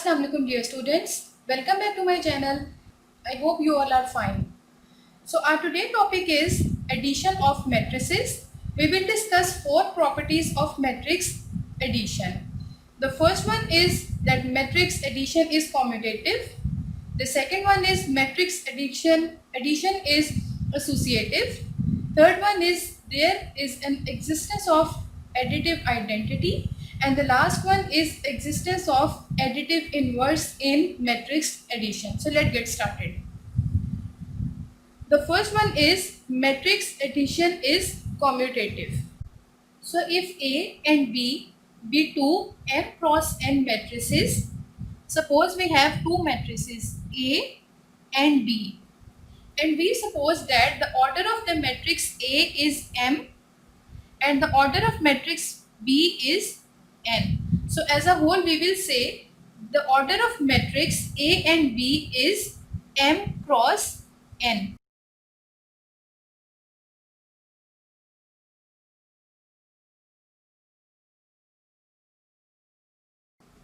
Assalamu alaikum dear students. Welcome back to my channel. I hope you all are fine. So our today topic is addition of matrices. We will discuss four properties of matrix addition. The first one is that matrix addition is commutative. The second one is matrix addition is associative. Third one is there is an existence of additive identity, and the last one is existence of additive inverse in matrix addition. So let's get started. The first one is matrix addition is commutative. So if A and B be two m cross n matrices, suppose we have two matrices A and B, and we suppose that the order of the matrix A is m and the order of matrix B is n. So as a whole we will say the order of matrix A and B is m cross n.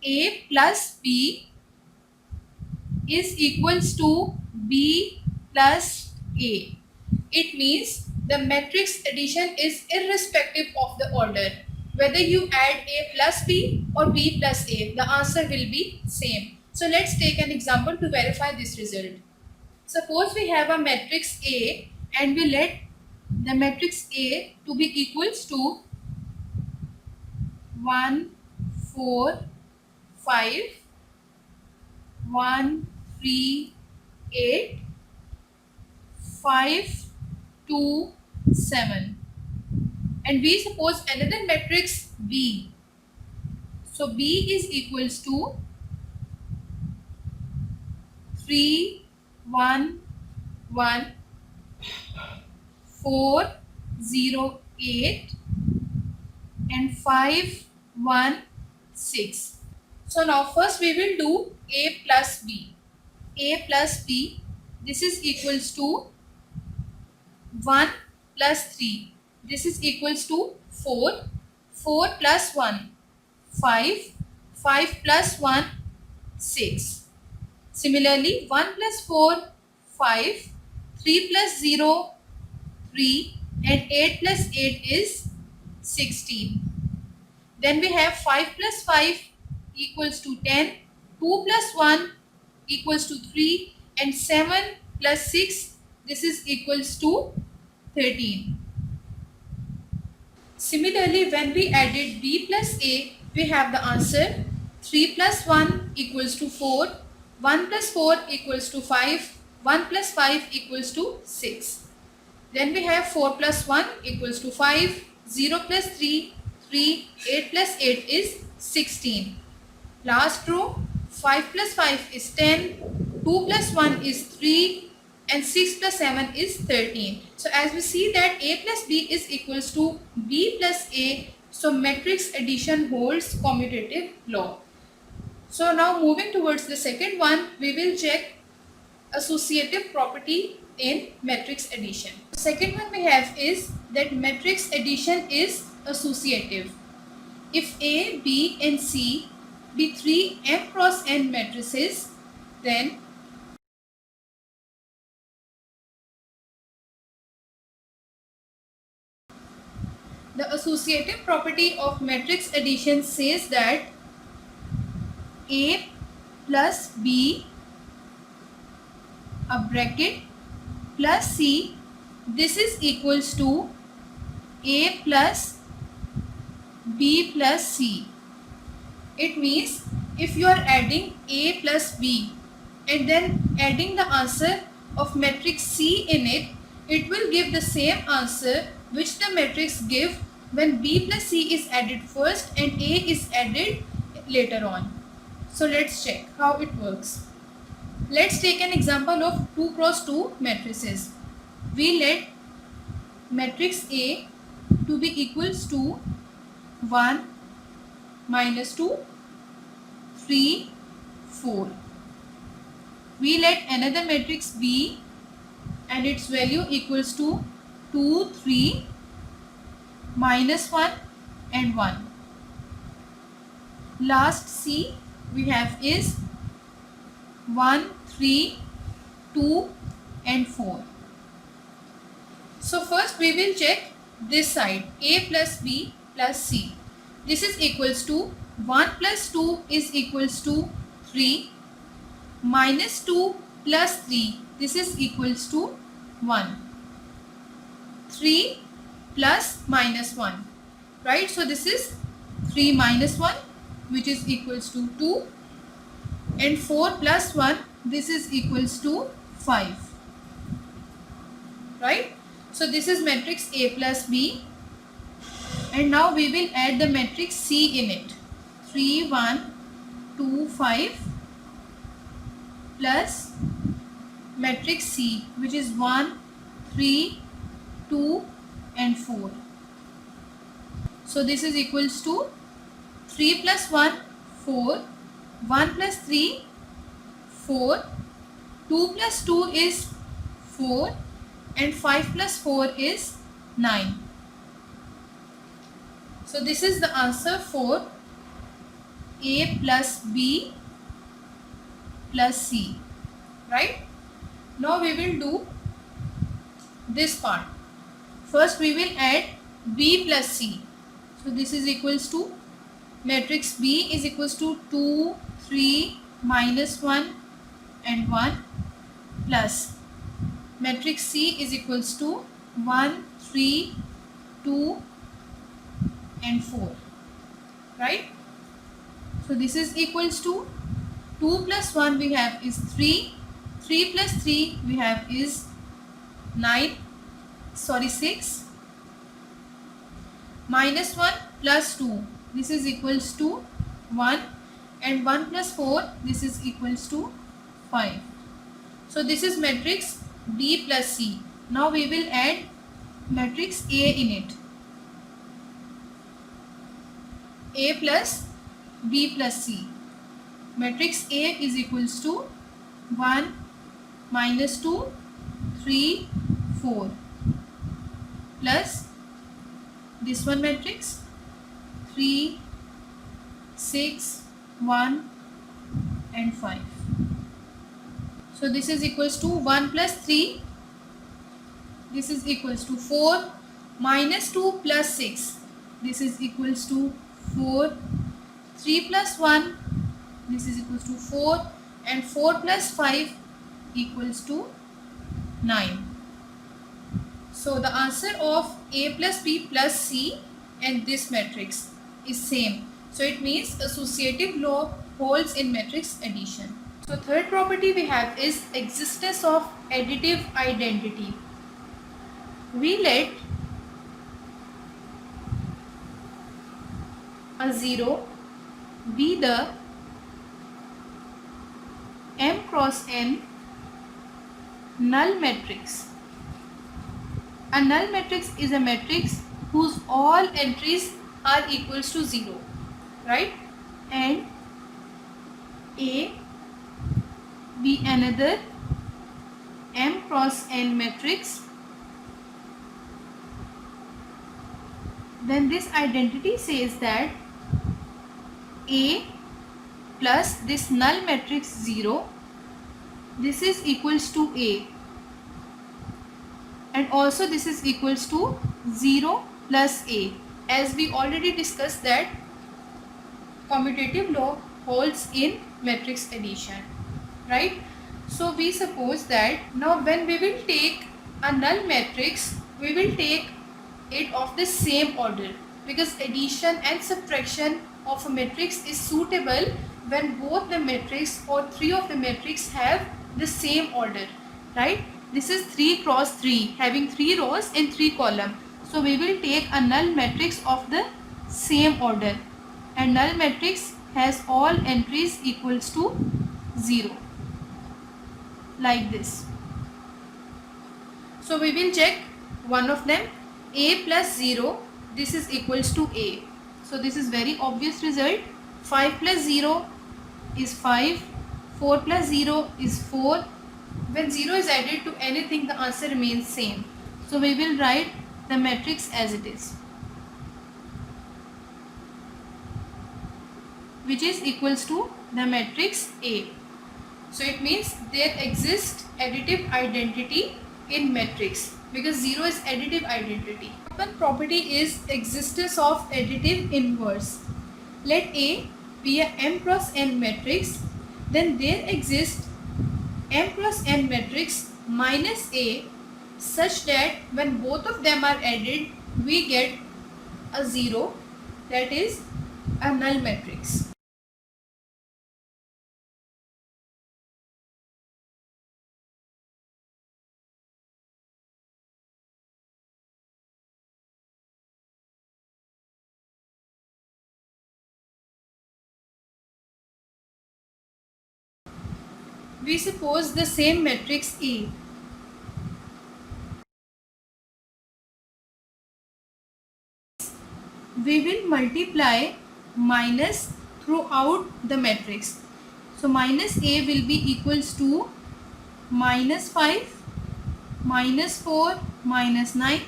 A plus B is equals to B plus A. It means the matrix addition is irrespective of the order. Whether you add A plus B or B plus A, the answer will be same. So let's take an example to verify this result. Suppose we have a matrix A and we let the matrix A to be equals to 1, 4, 5, 1, 3, 8, 5, 2, 7, and we suppose another matrix B. So B is equals to 3, 1, 1, 4, 0, 8, and 5, 1, 6. So now first we will do A plus B. A plus B, this is equals to 1 plus 3. This is equals to 4. 4 plus 1, 5. 5 plus 1, 6. Similarly, 1 plus 4, 5. 3 plus 0, 3. And 8 plus 8 is 16. Then we have 5 plus 5 equals to 10. 2 plus 1 equals to 3. And 7 plus 6, this is equals to 13. Similarly, when we added B plus A, we have the answer 3 plus 1 equals to 4, 1 plus 4 equals to 5, 1 plus 5 equals to 6. Then we have 4 plus 1 equals to 5, 0 plus 3, 3, 8 plus 8 is 16. Last row, 5 plus 5 is 10, 2 plus 1 is 3, and 6 plus 7 is 13. So as we see that A plus B is equals to B plus A, so matrix addition holds commutative law. So now moving towards the second one, we will check associative property in matrix addition. The second one we have is that matrix addition is associative. If A, B and C be three m cross n matrices, then the associative property of matrix addition says that A plus B, a bracket, plus C, this is equals to A plus B plus C. It means if you are adding A plus B and then adding the answer of matrix C in it, it will give the same answer which the matrix give when B plus C is added first and A is added later on. So let's check how it works. Let's take an example of 2 cross 2 matrices. We let matrix A to be equals to 1, minus 2, 3, 4. We let another matrix B and its value equals to 2, 3, minus 1 and 1. Last C we have is 1, 3, 2 and 4. So first we will check this side, a plus b plus c. This is equals to 1 plus 2 is equals to 3 minus 2 plus 3. This is equals to 1. 3 plus minus 1. Right? So this is 3 minus 1, which is equals to 2, and 4 plus 1, this is equals to 5. Right? So this is matrix A plus B, and now we will add the matrix C in it. 3, 1, 2, 5 plus matrix C, which is 1, 3, 2 and 4. So this is equals to 3 plus 1, 4, 1 plus 3, 4, 2 plus 2 is 4 and 5 plus 4 is 9. So this is the answer for A plus B plus C, right? Now we will do this part. First we will add B plus C. So this is equals to matrix B is equals to 2, 3, minus 1 and 1 plus matrix C is equals to 1, 3, 2 and 4, right? So this is equals to 2 plus 1 we have is 3, 3 plus 3 we have is 6, minus 1 plus 2, this is equals to 1, and 1 plus 4, this is equals to 5. So this is matrix B plus C. Now we will add matrix A in it. A plus B plus C. Matrix A is equals to 1, minus 2, 3, 4 plus this one matrix 3, 6, 1 and 5. So this is equals to 1 plus 3, this is equals to 4, minus 2 plus 6, this is equals to 4, 3 plus 1, this is equals to 4, and 4 plus 5 equals to 9. So the answer of A plus B plus C and this matrix is same. So it means associative law holds in matrix addition. So third property we have is existence of additive identity. We let a 0 be the M cross N null matrix. A null matrix is a matrix whose all entries are equals to 0, right? And A be another M cross N matrix. Then this identity says that A plus this null matrix 0, this is equals to A, and also this is equals to 0 plus A, as we already discussed that commutative law holds in matrix addition, right? So we suppose that now when we will take a null matrix, we will take it of the same order, because addition and subtraction of a matrix is suitable when both the matrix or three of the matrix have the same order, right? This is 3 cross 3 having 3 rows and 3 columns. So we will take a null matrix of the same order, and null matrix has all entries equals to 0, like this. So we will check one of them. A plus 0, this is equals to A. So this is very obvious result. 5 plus 0 is 5. 4 plus 0 is 4. When 0 is added to anything, the answer remains same. So we will write the matrix as it is, which is equals to the matrix A. So it means there exists additive identity in matrix because 0 is additive identity. One property is existence of additive inverse. Let A be a m cross n matrix, then there exists m cross n matrix minus A such that when both of them are added we get a 0, that is a null matrix. We suppose the same matrix A. We will multiply minus throughout the matrix. So minus A will be equals to minus 5, minus 4, minus 9,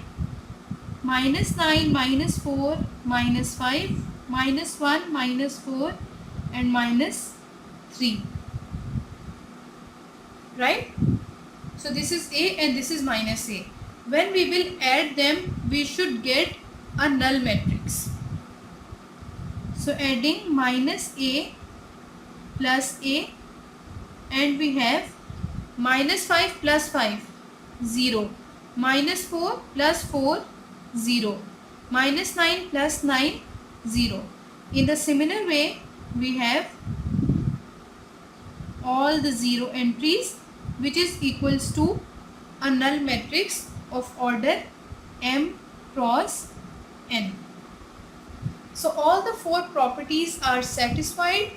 minus 9, minus 4, minus 5, minus 1, minus 4 and minus 3. Right? So this is A and this is minus A. When we will add them, we should get a null matrix. So adding minus A plus A, and we have minus 5 plus 5, 0, minus 4 plus 4, 0, minus 9 plus 9, 0. In the similar way, we have all the 0 entries, which is equals to a null matrix of order m cross n. So all the 4 properties are satisfied.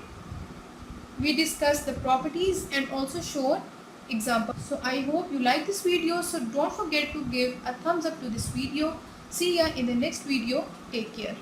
We discussed the properties and also showed examples. So I hope you like this video. So don't forget to give a thumbs up to this video. See ya in the next video. Take care.